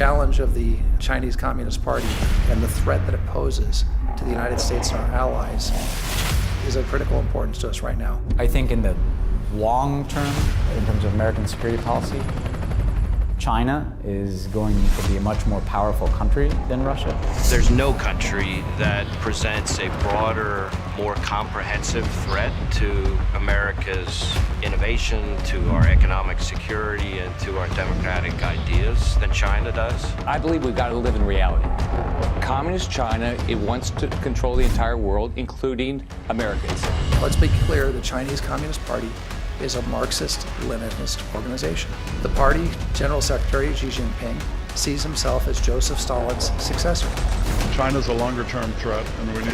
challenge of the Chinese Communist Party and the threat that it poses to the United States and our allies is of critical importance to us right now. I think in the long term, in terms of American security policy, China is going to be a much more powerful country than Russia. There's no country that presents a broader, more comprehensive threat to America's innovation, to our economic security, and to our democratic ideas than China does. I believe we've got to live in reality. Communist China, it wants to control the entire world, including Americans. Let's be clear, the Chinese Communist Party is a Marxist-Leninist organization. The party General Secretary Xi Jinping sees himself as Joseph Stalin's successor. China's a longer-term threat, and we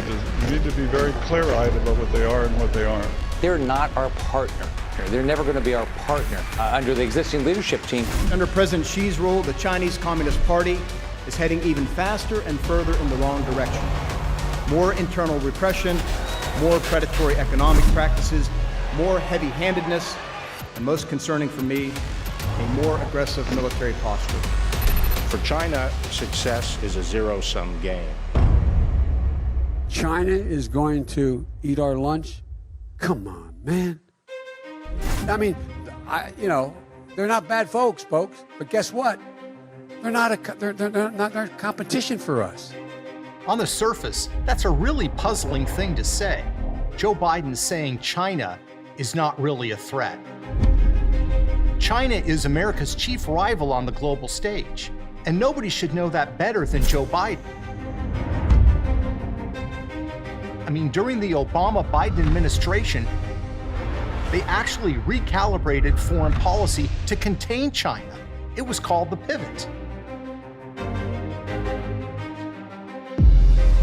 need to be very clear-eyed about what they are and what they aren't. They're not our partner. They're never going to be our partner under the existing leadership team. Under President Xi's rule, the Chinese Communist Party is heading even faster and further in the wrong direction. More internal repression, more predatory economic practices, more heavy-handedness, and most concerning for me, a more aggressive military posture. For China, success is a zero-sum game. China is going to eat our lunch? Come on, man. I mean, they're not bad folks, but guess what? They're not a competition for us. On the surface, that's a really puzzling thing to say. Joe Biden's saying China is not really a threat. China is America's chief rival on the global stage, and nobody should know that better than Joe Biden. I mean, during the Obama-Biden administration, they actually recalibrated foreign policy to contain China. It was called the pivot.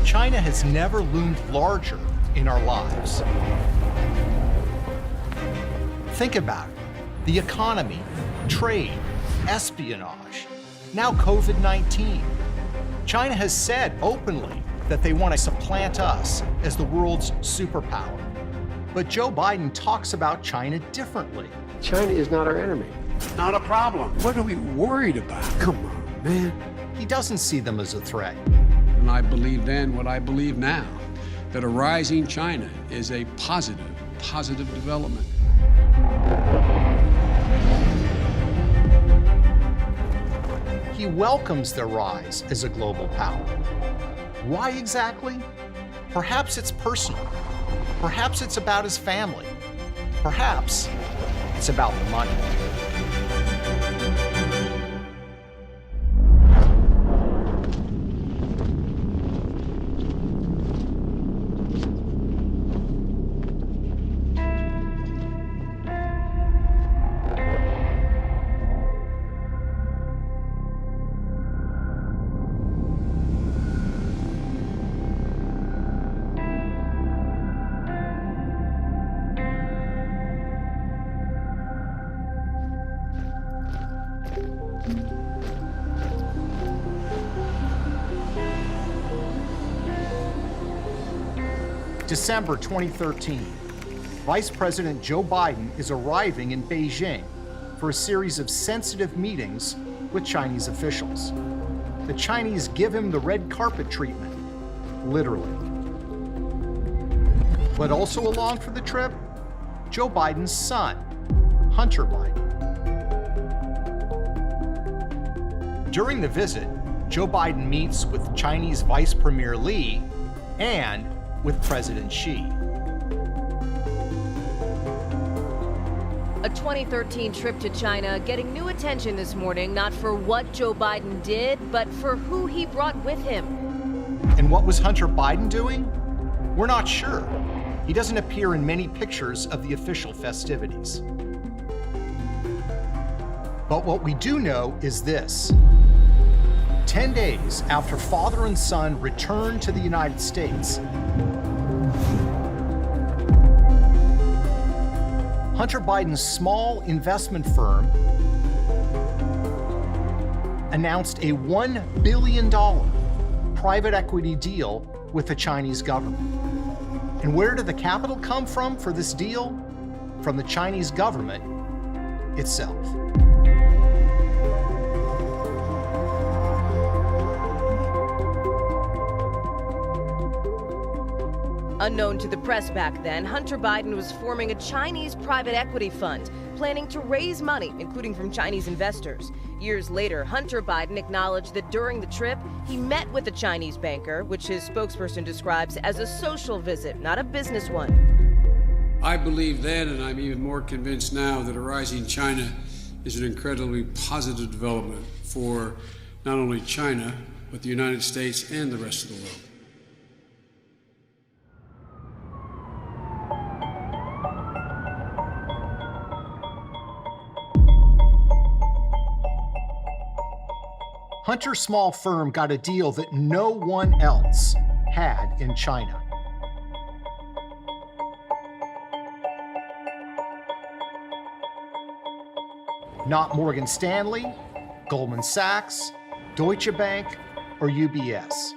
China has never loomed larger in our lives. Think about it. The economy, trade, espionage, now COVID-19. China has said openly that they want to supplant us as the world's superpower. But Joe Biden talks about China differently. China is not our enemy. Not a problem. What are we worried about? Come on, man. He doesn't see them as a threat. And I believe then what I believe now, that a rising China is a positive development. He welcomes their rise as a global power. Why exactly? Perhaps it's personal. Perhaps it's about his family. Perhaps it's about the money. December 2013, Vice President Joe Biden is arriving in Beijing for a series of sensitive meetings with Chinese officials. The Chinese give him the red carpet treatment, literally. But also along for the trip, Joe Biden's son, Hunter Biden. During the visit, Joe Biden meets with Chinese Vice Premier Li and with President Xi. A 2013 trip to China getting new attention this morning, not for what Joe Biden did, but for who he brought with him. And what was Hunter Biden doing? We're not sure. He doesn't appear in many pictures of the official festivities. But what we do know is this. 10 days after father and son returned to the United States, Hunter Biden's small investment firm announced a $1 billion private equity deal with the Chinese government. And where did the capital come from for this deal? From the Chinese government itself. Unknown to the press back then, Hunter Biden was forming a Chinese private equity fund, planning to raise money, including from Chinese investors. Years later, Hunter Biden acknowledged that during the trip, he met with a Chinese banker, which his spokesperson describes as a social visit, not a business one. I believe then, and I'm even more convinced now, that a rising China is an incredibly positive development for not only China, but the United States and the rest of the world. Hunter's small firm got a deal that no one else had in China. Not Morgan Stanley, Goldman Sachs, Deutsche Bank, or UBS.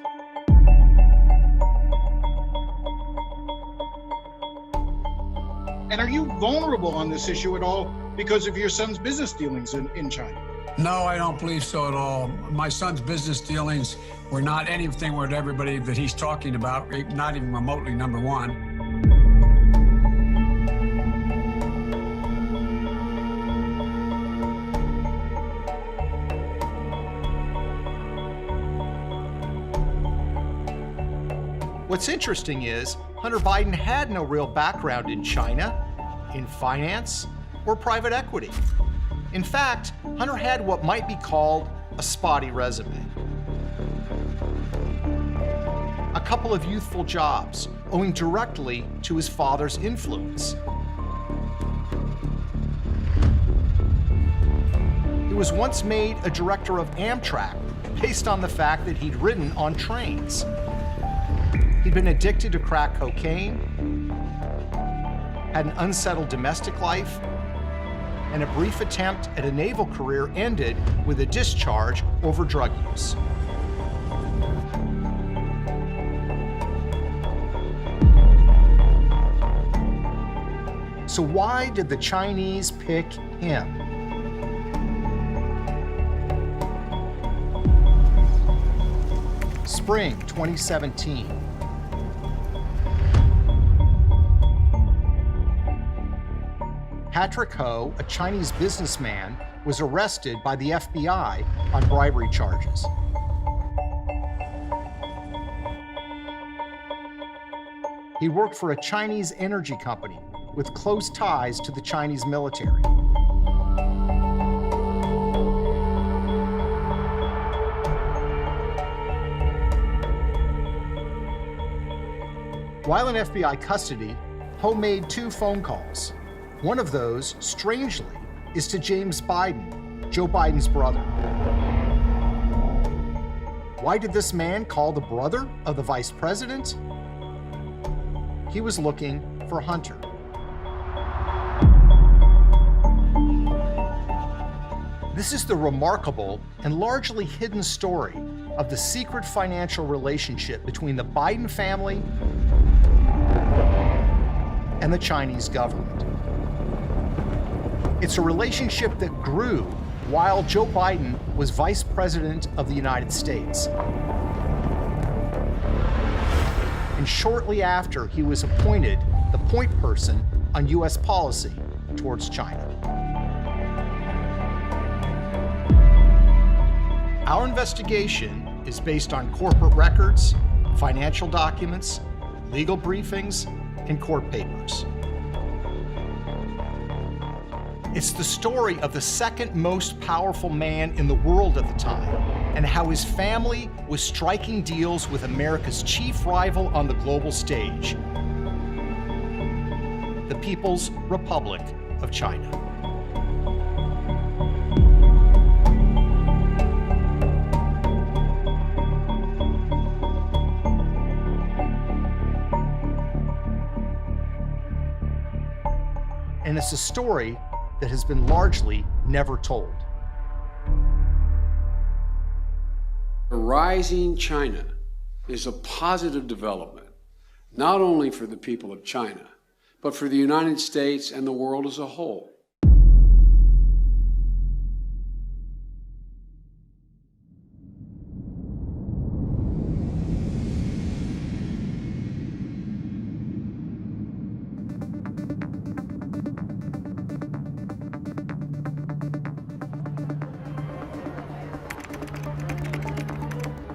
And are you vulnerable on this issue at all because of your son's business dealings in China? No, I don't believe so at all. My son's business dealings were not anything with everybody that he's talking about, not even remotely number one. What's interesting is Hunter Biden had no real background in China, in finance, or private equity. In fact, Hunter had what might be called a spotty resume. A couple of youthful jobs, owing directly to his father's influence. He was once made a director of Amtrak based on the fact that he'd ridden on trains. He'd been addicted to crack cocaine, had an unsettled domestic life, and a brief attempt at a naval career ended with a discharge over drug use. So why did the Chinese pick him? Spring 2017. Patrick Ho, a Chinese businessman, was arrested by the FBI on bribery charges. He worked for a Chinese energy company with close ties to the Chinese military. While in FBI custody, Ho made 2 phone calls. One of those, strangely, is to James Biden, Joe Biden's brother. Why did this man call the brother of the vice president? He was looking for Hunter. This is the remarkable and largely hidden story of the secret financial relationship between the Biden family and the Chinese government. It's a relationship that grew while Joe Biden was Vice President of the United States. And shortly after he was appointed the point person on U.S. policy towards China. Our investigation is based on corporate records, financial documents, legal briefings, and court papers. It's the story of the second most powerful man in the world at the time, and how his family was striking deals with America's chief rival on the global stage, the People's Republic of China. And it's a story that has been largely never told. A rising China is a positive development, not only for the people of China, but for the United States and the world as a whole.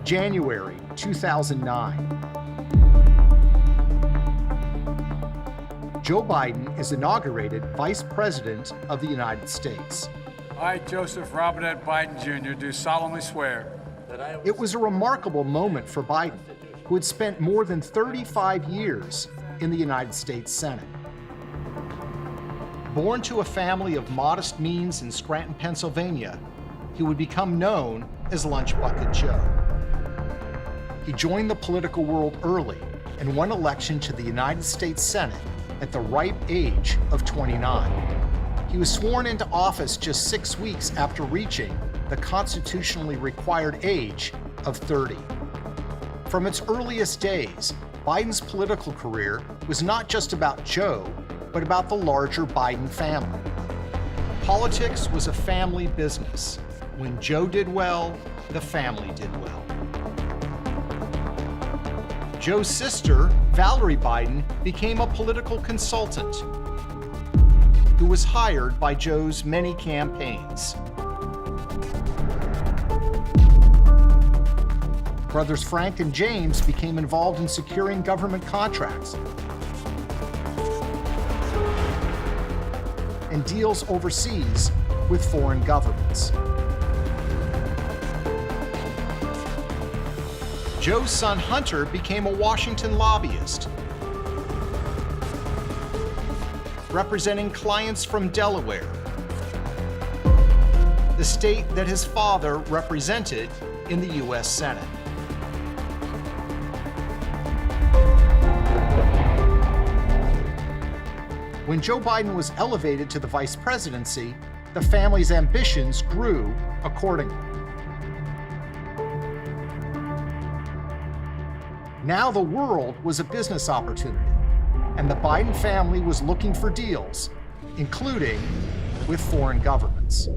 January 2009. Joe Biden is inaugurated Vice President of the United States. I, Joseph Robinette Biden Jr., do solemnly swear that I It was a remarkable moment for Biden, who had spent more than 35 years in the United States Senate. Born to a family of modest means in Scranton, Pennsylvania, he would become known as Lunch Bucket Joe. He joined the political world early and won election to the United States Senate at the ripe age of 29. He was sworn into office just 6 weeks after reaching the constitutionally required age of 30. From its earliest days, Biden's political career was not just about Joe, but about the larger Biden family. Politics was a family business. When Joe did well, the family did well. Joe's sister, Valerie Biden, became a political consultant who was hired by Joe's many campaigns. Brothers Frank and James became involved in securing government contracts and deals overseas with foreign governments. Joe's son Hunter became a Washington lobbyist, representing clients from Delaware, the state that his father represented in the U.S. Senate. When Joe Biden was elevated to the vice presidency, the family's ambitions grew accordingly. Now the world was a business opportunity, and the Biden family was looking for deals, including with foreign governments.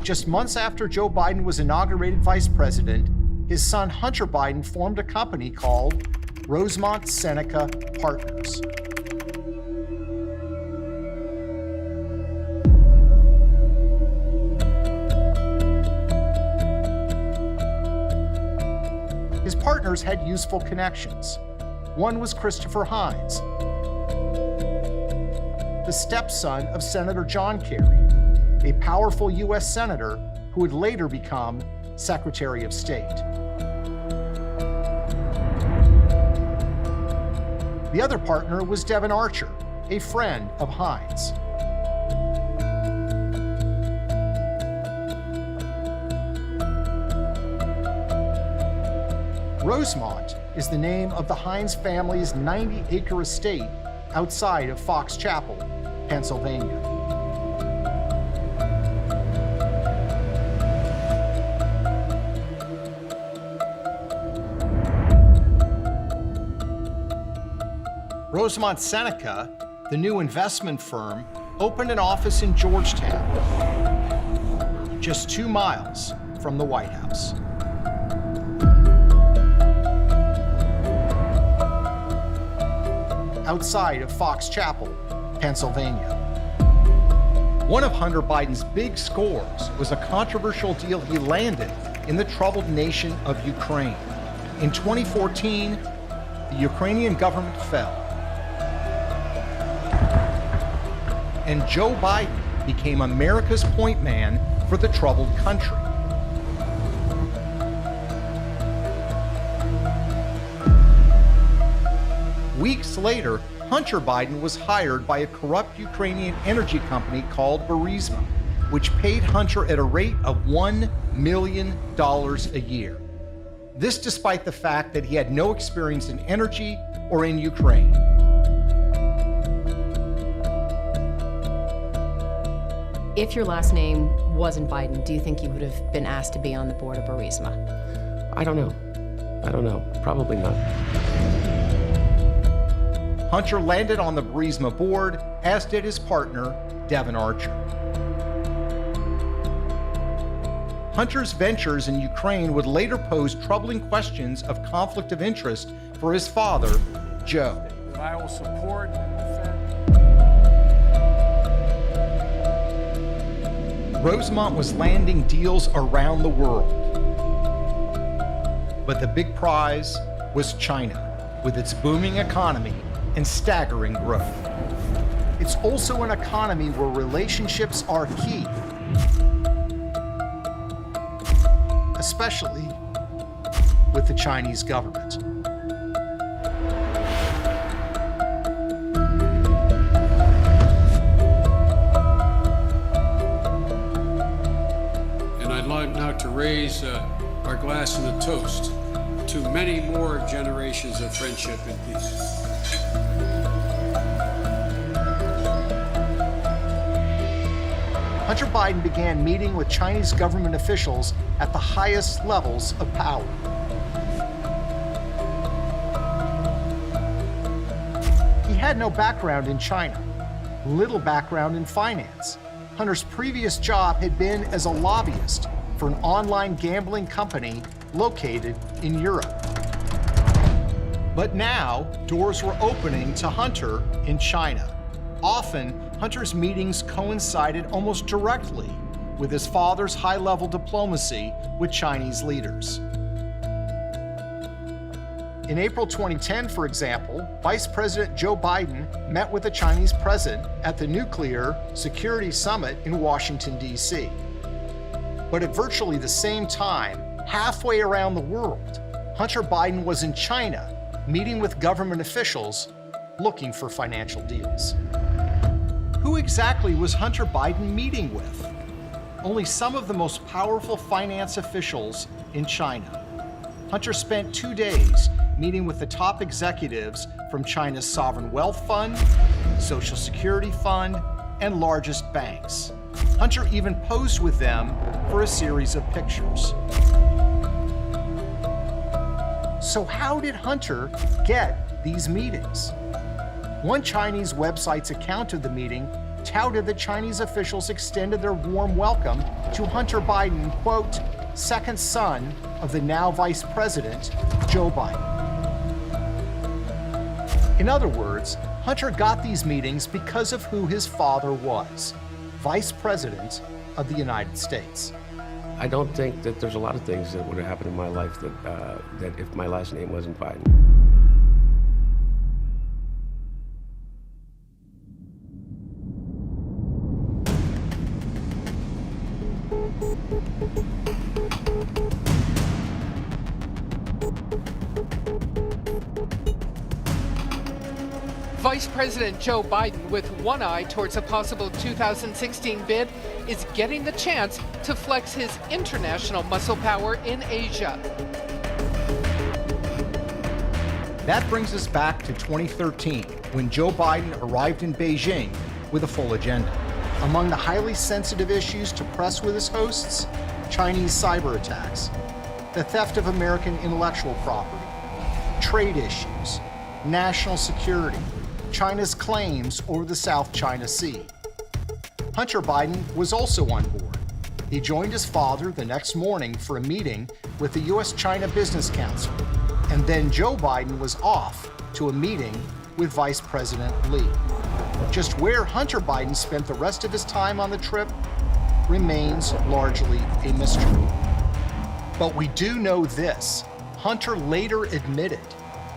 Just months after Joe Biden was inaugurated vice president, his son Hunter Biden formed a company called Rosemont Seneca Partners. His partners had useful connections. One was Christopher Hines, the stepson of Senator John Kerry, a powerful U.S. senator who would later become Secretary of State. The other partner was Devon Archer, a friend of Hines. Rosemont is the name of the Hines family's 90-acre estate outside of Fox Chapel, Pennsylvania. Rosemont Seneca, the new investment firm, opened an office in Georgetown, just 2 miles from the White House. Outside of Fox Chapel, Pennsylvania. One of Hunter Biden's big scores was a controversial deal he landed in the troubled nation of Ukraine. In 2014, the Ukrainian government fell, and Joe Biden became America's point man for the troubled country. Weeks later, Hunter Biden was hired by a corrupt Ukrainian energy company called Burisma, which paid Hunter at a rate of $1 million a year. This despite the fact that he had no experience in energy or in Ukraine. If your last name wasn't Biden, do you think you would have been asked to be on the board of Burisma? I don't know. Probably not. Hunter landed on the Burisma board, as did his partner, Devon Archer. Hunter's ventures in Ukraine would later pose troubling questions of conflict of interest for his father, Joe. I will support Rosemont was landing deals around the world. But the big prize was China, with its booming economy and staggering growth. It's also an economy where relationships are key, especially with the Chinese government. And I'd like now to raise our glass in a toast to many more generations of friendship and peace. Hunter Biden began meeting with Chinese government officials at the highest levels of power. He had no background in China, little background in finance. Hunter's previous job had been as a lobbyist for an online gambling company located in Europe. But now, doors were opening to Hunter in China. Often, Hunter's meetings coincided almost directly with his father's high-level diplomacy with Chinese leaders. In April 2010, for example, Vice President Joe Biden met with the Chinese president at the Nuclear Security Summit in Washington, D.C. But at virtually the same time, halfway around the world, Hunter Biden was in China, meeting with government officials looking for financial deals. Who exactly was Hunter Biden meeting with? Only some of the most powerful finance officials in China. Hunter spent 2 days meeting with the top executives from China's sovereign wealth fund, Social Security fund, and largest banks. Hunter even posed with them for a series of pictures. So how did Hunter get these meetings? One Chinese website's account of the meeting touted that Chinese officials extended their warm welcome to Hunter Biden, quote, second son of the now Vice President, Joe Biden. In other words, Hunter got these meetings because of who his father was, Vice President of the United States. I don't think that there's a lot of things that would have happened in my life that if my last name wasn't Biden. Vice President Joe Biden, with one eye towards a possible 2016 bid, is getting the chance to flex his international muscle power in Asia. That brings us back to 2013, when Joe Biden arrived in Beijing with a full agenda. Among the highly sensitive issues to press with his hosts, Chinese cyber attacks, the theft of American intellectual property, trade issues, national security, China's claims over the South China Sea. Hunter Biden was also on board. He joined his father the next morning for a meeting with the U.S.-China Business Council, and then Joe Biden was off to a meeting with Vice President Li. Just where Hunter Biden spent the rest of his time on the trip remains largely a mystery. But we do know this: Hunter later admitted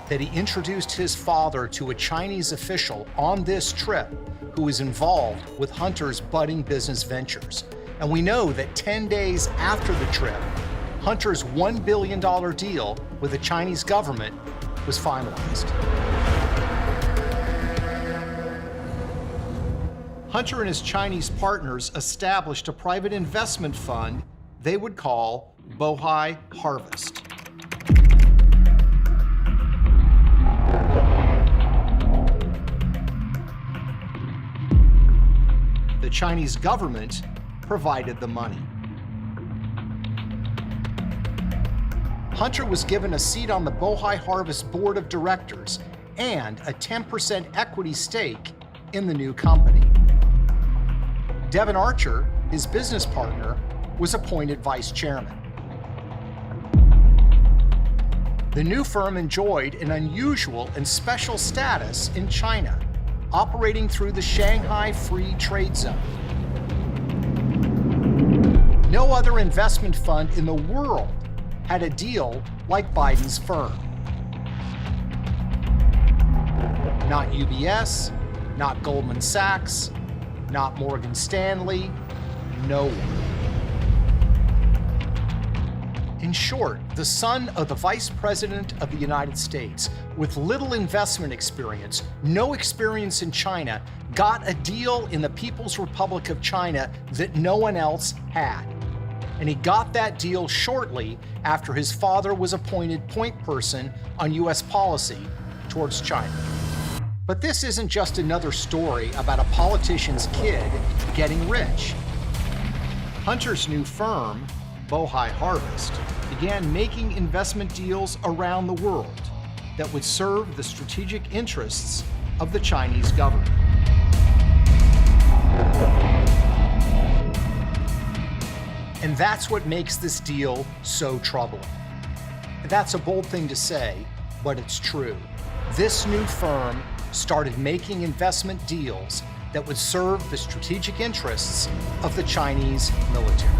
that he introduced his father to a Chinese official on this trip who was involved with Hunter's budding business ventures. And we know that 10 days after the trip, Hunter's $1 billion deal with the Chinese government was finalized. Hunter and his Chinese partners established a private investment fund they would call Bohai Harvest. The Chinese government provided the money. Hunter was given a seat on the Bohai Harvest board of directors and a 10% equity stake in the new company. Devon Archer, his business partner, was appointed vice chairman. The new firm enjoyed an unusual and special status in China, operating through the Shanghai Free Trade Zone. No other investment fund in the world had a deal like Biden's firm. Not UBS, not Goldman Sachs, not Morgan Stanley, no one. In short, the son of the Vice President of the United States, with little investment experience, no experience in China, got a deal in the People's Republic of China that no one else had. And he got that deal shortly after his father was appointed point person on U.S. policy towards China. But this isn't just another story about a politician's kid getting rich. Hunter's new firm, Bohai Harvest, began making investment deals around the world that would serve the strategic interests of the Chinese government. And that's what makes this deal so troubling. That's a bold thing to say, but it's true. This new firm started making investment deals that would serve the strategic interests of the Chinese military.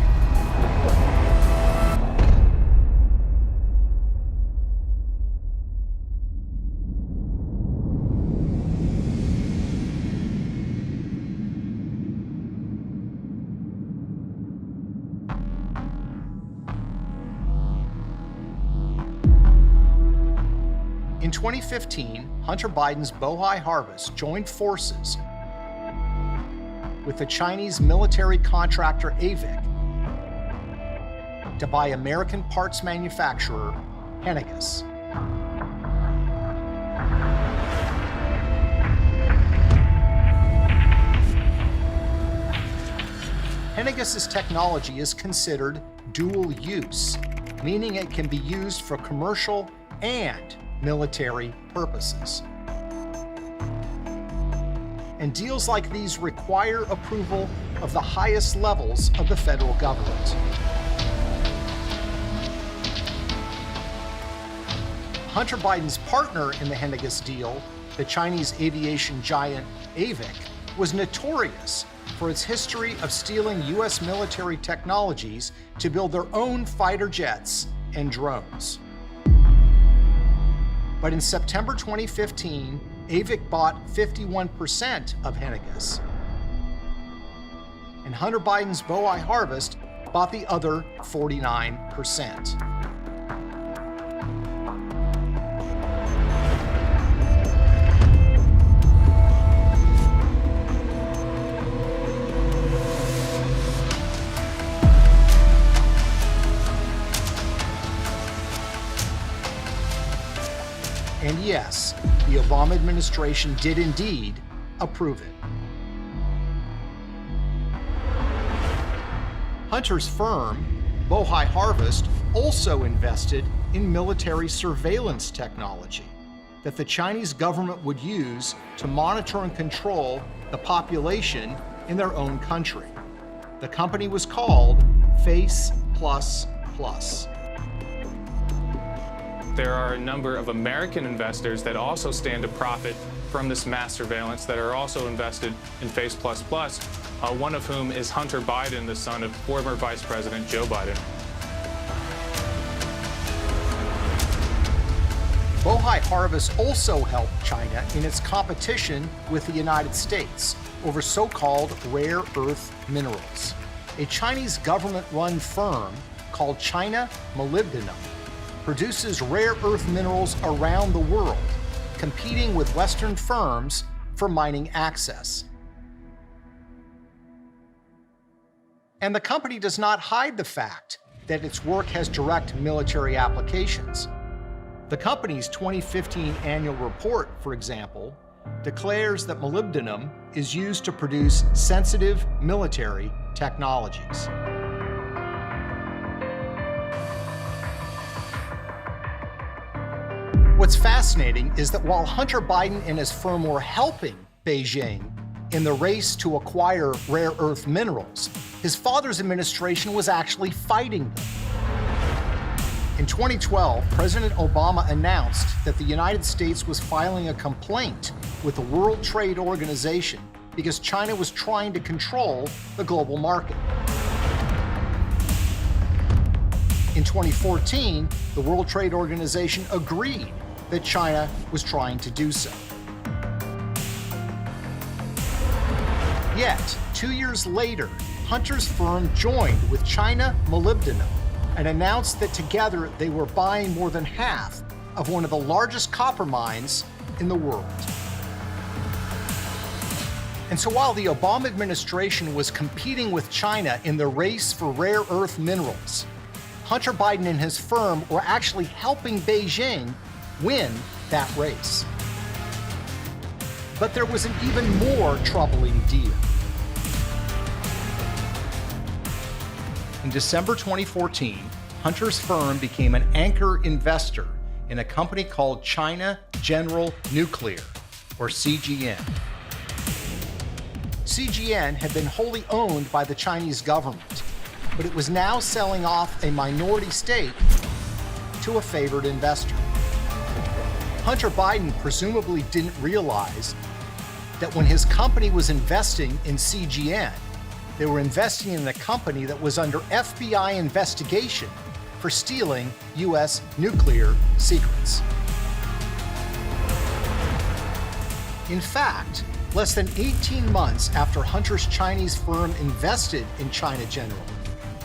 In 2015, Hunter Biden's Bohai Harvest joined forces with the Chinese military contractor AVIC to buy American parts manufacturer Henniges. Henniges' technology is considered dual use, meaning it can be used for commercial and military purposes. And deals like these require approval of the highest levels of the federal government. Hunter Biden's partner in the Henniges deal, the Chinese aviation giant AVIC, was notorious for its history of stealing U.S. military technologies to build their own fighter jets and drones. But in September 2015, AVIC bought 51% of Henniges. And Hunter Biden's Bohai Harvest bought the other 49%. And yes, the Obama administration did indeed approve it. Hunter's firm, Bohai Harvest, also invested in military surveillance technology that the Chinese government would use to monitor and control the population in their own country. The company was called Face++. There are a number of American investors that also stand to profit from this mass surveillance that are also invested in Face++, one of whom is Hunter Biden, the son of former Vice President Joe Biden. Bohai Harvest also helped China in its competition with the United States over so-called rare earth minerals. A Chinese government-run firm called China Molybdenum produces rare earth minerals around the world, competing with Western firms for mining access. And the company does not hide the fact that its work has direct military applications. The company's 2015 annual report, for example, declares that molybdenum is used to produce sensitive military technologies. What's fascinating is that while Hunter Biden and his firm were helping Beijing in the race to acquire rare earth minerals, his father's administration was actually fighting them. In 2012, President Obama announced that the United States was filing a complaint with the World Trade Organization because China was trying to control the global market. In 2014, the World Trade Organization agreed that China was trying to do so. Yet, 2 years later, Hunter's firm joined with China Molybdenum and announced that together they were buying more than half of one of the largest copper mines in the world. And so while the Obama administration was competing with China in the race for rare earth minerals, Hunter Biden and his firm were actually helping Beijing win that race. But there was an even more troubling deal. In December 2014, Hunter's firm became an anchor investor in a company called China General Nuclear, or CGN. CGN had been wholly owned by the Chinese government, but it was now selling off a minority stake to a favored investor. Hunter Biden presumably didn't realize that when his company was investing in CGN, they were investing in a company that was under FBI investigation for stealing U.S. nuclear secrets. In fact, less than 18 months after Hunter's Chinese firm invested in China General,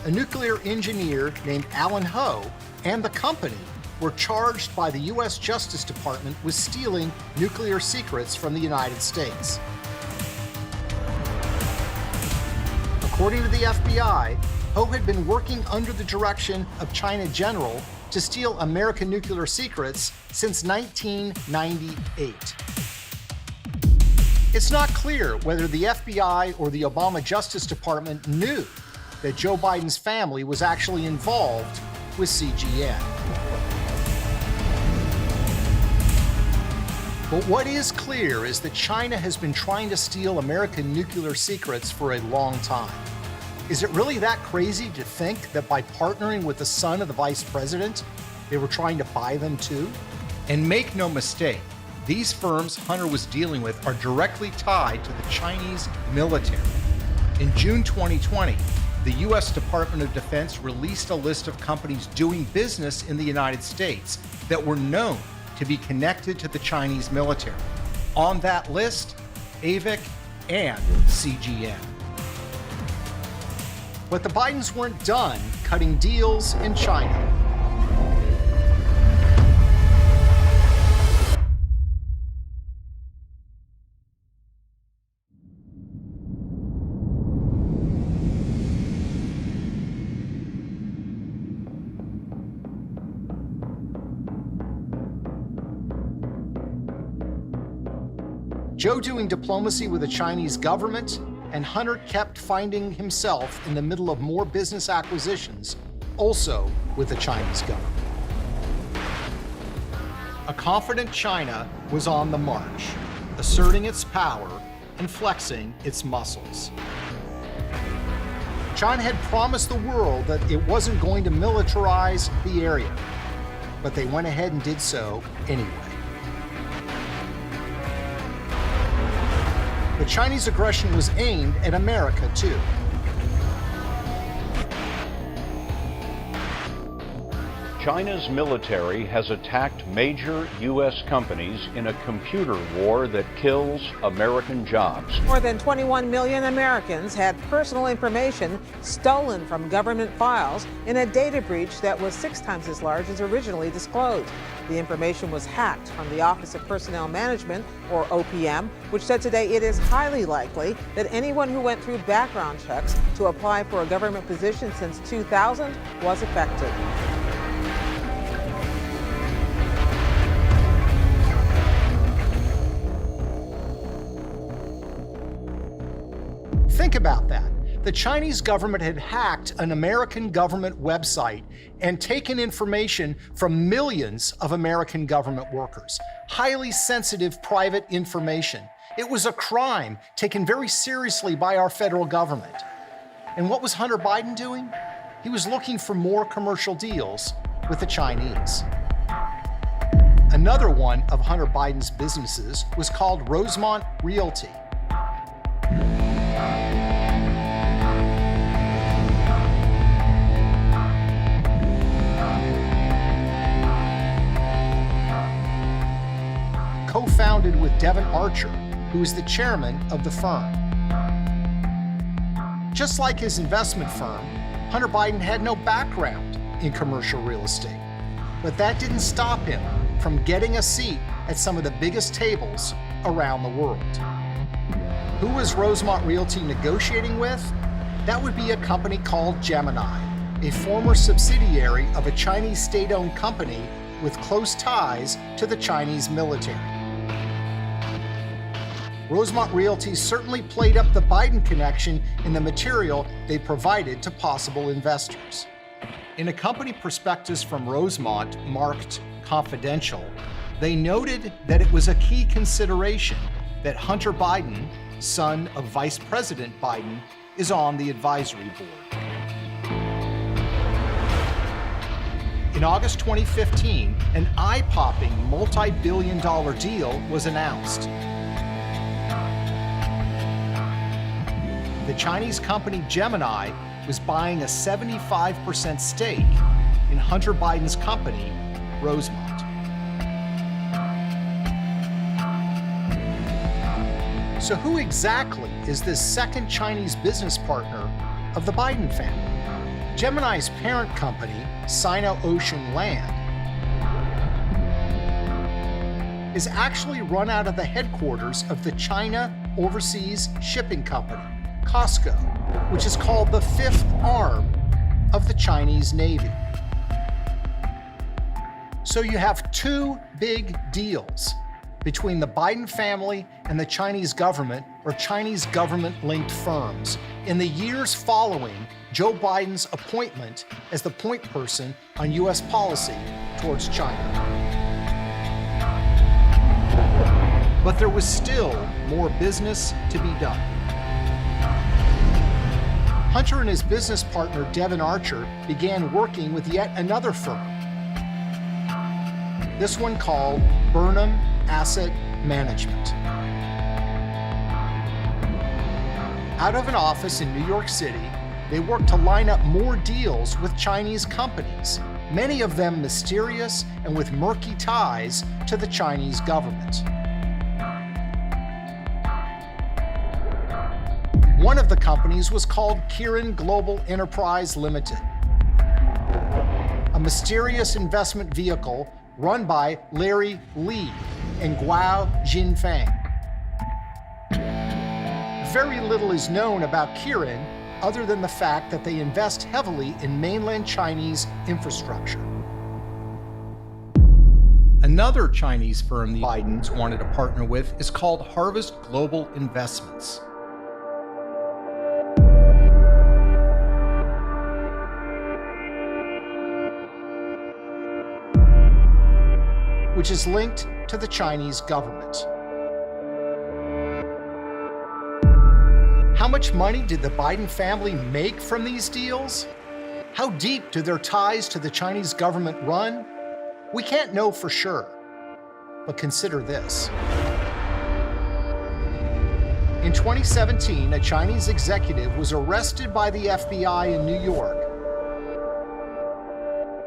a nuclear engineer named Alan Ho and the company were charged by the U.S. Justice Department with stealing nuclear secrets from the United States. According to the FBI, Ho had been working under the direction of China General to steal American nuclear secrets since 1998. It's not clear whether the FBI or the Obama Justice Department knew that Joe Biden's family was actually involved with CGN. But what is clear is that China has been trying to steal American nuclear secrets for a long time. Is it really that crazy to think that by partnering with the son of the vice president, they were trying to buy them too? And make no mistake, these firms Hunter was dealing with are directly tied to the Chinese military. In June 2020, the U.S. Department of Defense released a list of companies doing business in the United States that were known to be connected to the Chinese military. On that list, AVIC and CGN. But the Bidens weren't done cutting deals in China. Joe doing diplomacy with the Chinese government, and Hunter kept finding himself in the middle of more business acquisitions, also with the Chinese government. A confident China was on the march, asserting its power and flexing its muscles. China had promised the world that it wasn't going to militarize the area, but they went ahead and did so anyway. The Chinese aggression was aimed at America, too. China's military has attacked major U.S. companies in a computer war that kills American jobs. More than 21 million Americans had personal information stolen from government files in a data breach that was 6 times as large as originally disclosed. The information was hacked from the Office of Personnel Management, or OPM, which said today it is highly likely that anyone who went through background checks to apply for a government position since 2000 was affected. Think about that. The Chinese government had hacked an American government website and taken information from millions of American government workers. Highly sensitive private information. It was a crime taken very seriously by our federal government. And what was Hunter Biden doing? He was looking for more commercial deals with the Chinese. Another one of Hunter Biden's businesses was called Rosemont Realty. co-founded with Devon Archer, who is the chairman of the firm. Just like his investment firm, Hunter Biden had no background in commercial real estate. But that didn't stop him from getting a seat at some of the biggest tables around the world. Who was Rosemont Realty negotiating with? That would be a company called Gemini, a former subsidiary of a Chinese state-owned company with close ties to the Chinese military. Rosemont Realty certainly played up the Biden connection in the material they provided to possible investors. In a company prospectus from Rosemont marked confidential, they noted that it was a key consideration that Hunter Biden, son of Vice President Biden, is on the advisory board. In August 2015, an eye-popping multi-billion-dollar deal was announced. The Chinese company Gemini was buying a 75% stake in Hunter Biden's company, Rosemont. So who exactly is this second Chinese business partner of the Biden family? Gemini's parent company, Sino-Ocean Land, is actually run out of the headquarters of the China Overseas Shipping Company, COSCO, which is called the fifth arm of the Chinese Navy. So you have two big deals between the Biden family and the Chinese government, or Chinese government-linked firms, in the years following Joe Biden's appointment as the point person on U.S. policy towards China. But there was still more business to be done. Hunter and his business partner, Devon Archer, began working with yet another firm, this one called Burnham Asset Management. Out of an office in New York City, they worked to line up more deals with Chinese companies, many of them mysterious and with murky ties to the Chinese government. One of the companies was called Kirin Global Enterprise Limited, a mysterious investment vehicle run by Larry Li and Guo Jinfeng. Very little is known about Kirin other than the fact that they invest heavily in mainland Chinese infrastructure. Another Chinese firm the Bidens wanted to partner with is called Harvest Global Investments. Which is linked to the Chinese government. How much money did the Biden family make from these deals? How deep do their ties to the Chinese government run? We can't know for sure, but consider this. In 2017, a Chinese executive was arrested by the FBI in New York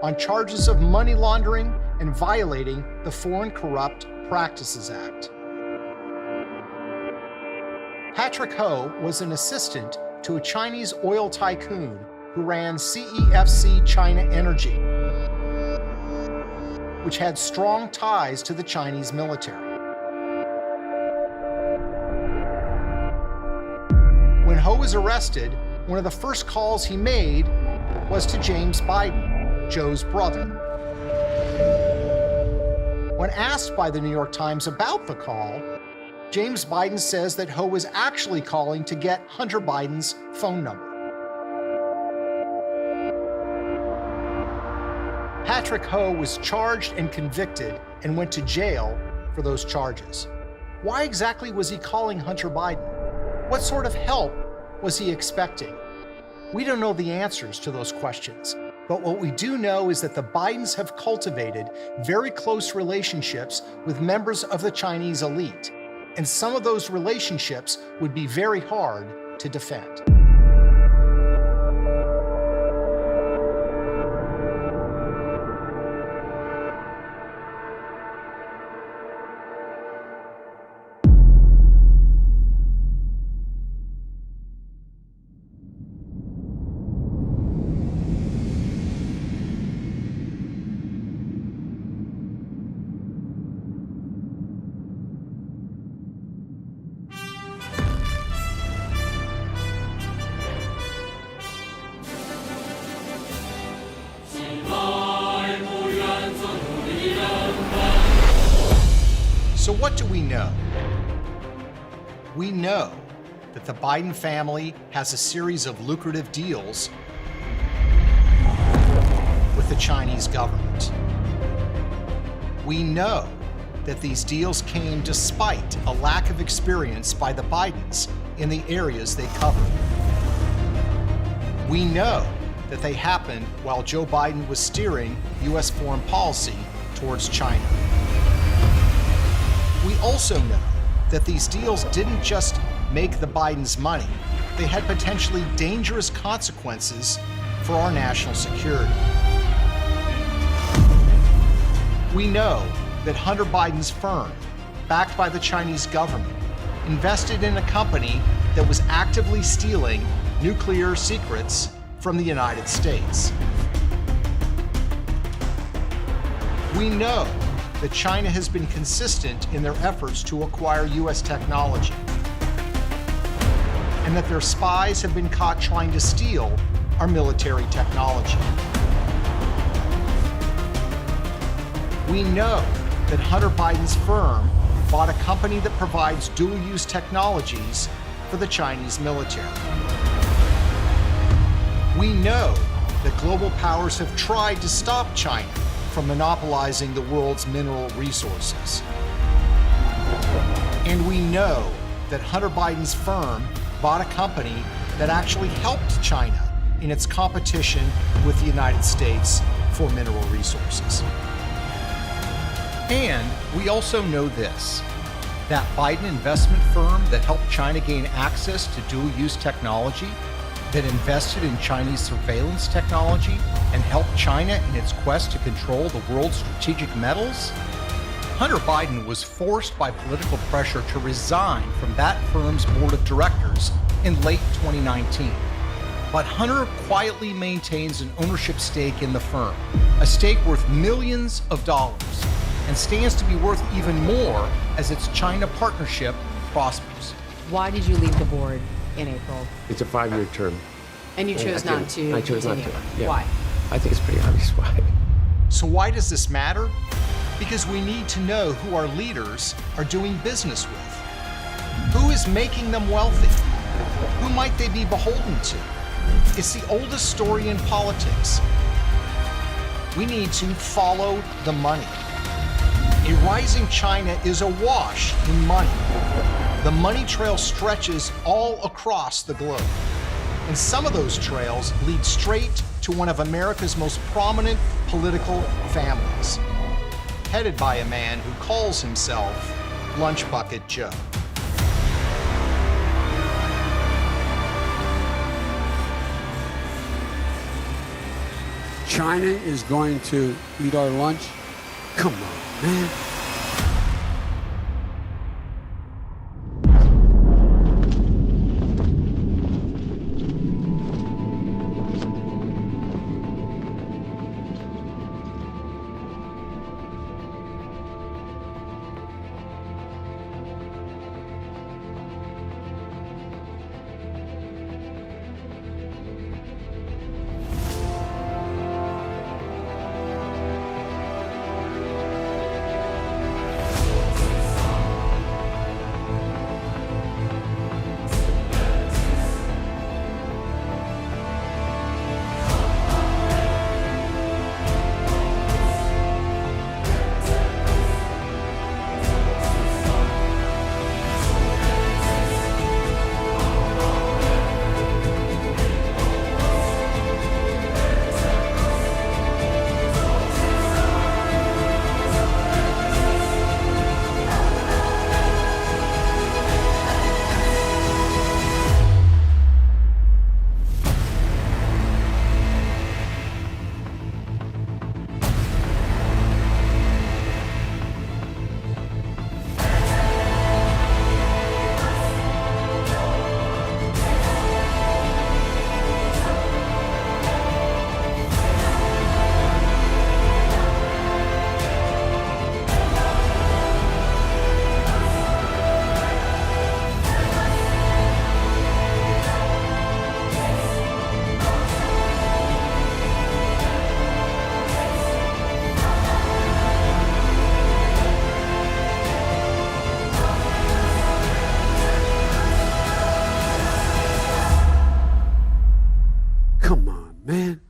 on charges of money laundering and violating the Foreign Corrupt Practices Act. Patrick Ho was an assistant to a Chinese oil tycoon who ran CEFC China Energy, which had strong ties to the Chinese military. When Ho was arrested, one of the first calls he made was to James Biden, Joe's brother. When asked by the New York Times about the call, James Biden says that Ho was actually calling to get Hunter Biden's phone number. Patrick Ho was charged and convicted and went to jail for those charges. Why exactly was he calling Hunter Biden? What sort of help was he expecting? We don't know the answers to those questions. But what we do know is that the Bidens have cultivated very close relationships with members of the Chinese elite, and some of those relationships would be very hard to defend. So what do we know? We know that the Biden family has a series of lucrative deals with the Chinese government. We know that these deals came despite a lack of experience by the Bidens in the areas they covered. We know that they happened while Joe Biden was steering U.S. foreign policy towards China. We also know that these deals didn't just make the Bidens money, they had potentially dangerous consequences for our national security. We know that Hunter Biden's firm, backed by the Chinese government, invested in a company that was actively stealing nuclear secrets from the United States. We know that China has been consistent in their efforts to acquire U.S. technology, and that their spies have been caught trying to steal our military technology. We know that Hunter Biden's firm bought a company that provides dual-use technologies for the Chinese military. We know that global powers have tried to stop China from monopolizing the world's mineral resources. And we know that Hunter Biden's firm bought a company that actually helped China in its competition with the United States for mineral resources. And we also know this, that Biden investment firm that helped China gain access to dual-use technology, that invested in Chinese surveillance technology and helped China in its quest to control the world's strategic metals? Hunter Biden was forced by political pressure to resign from that firm's board of directors in late 2019. But Hunter quietly maintains an ownership stake in the firm, a stake worth millions of dollars, and stands to be worth even more as its China partnership prospers. Why did you leave the board in April? It's a 5-year term. And you chose not to I chose continue. not to. Yeah. Why? I think it's pretty obvious why. So why does this matter? Because we need to know who our leaders are doing business with. Who is making them wealthy? Who might they be beholden to? It's the oldest story in politics. We need to follow the money. A rising China is awash in money. The money trail stretches all across the globe. And some of those trails lead straight to one of America's most prominent political families, headed by a man who calls himself Lunch Bucket Joe. China is going to eat our lunch? Come on, man. man.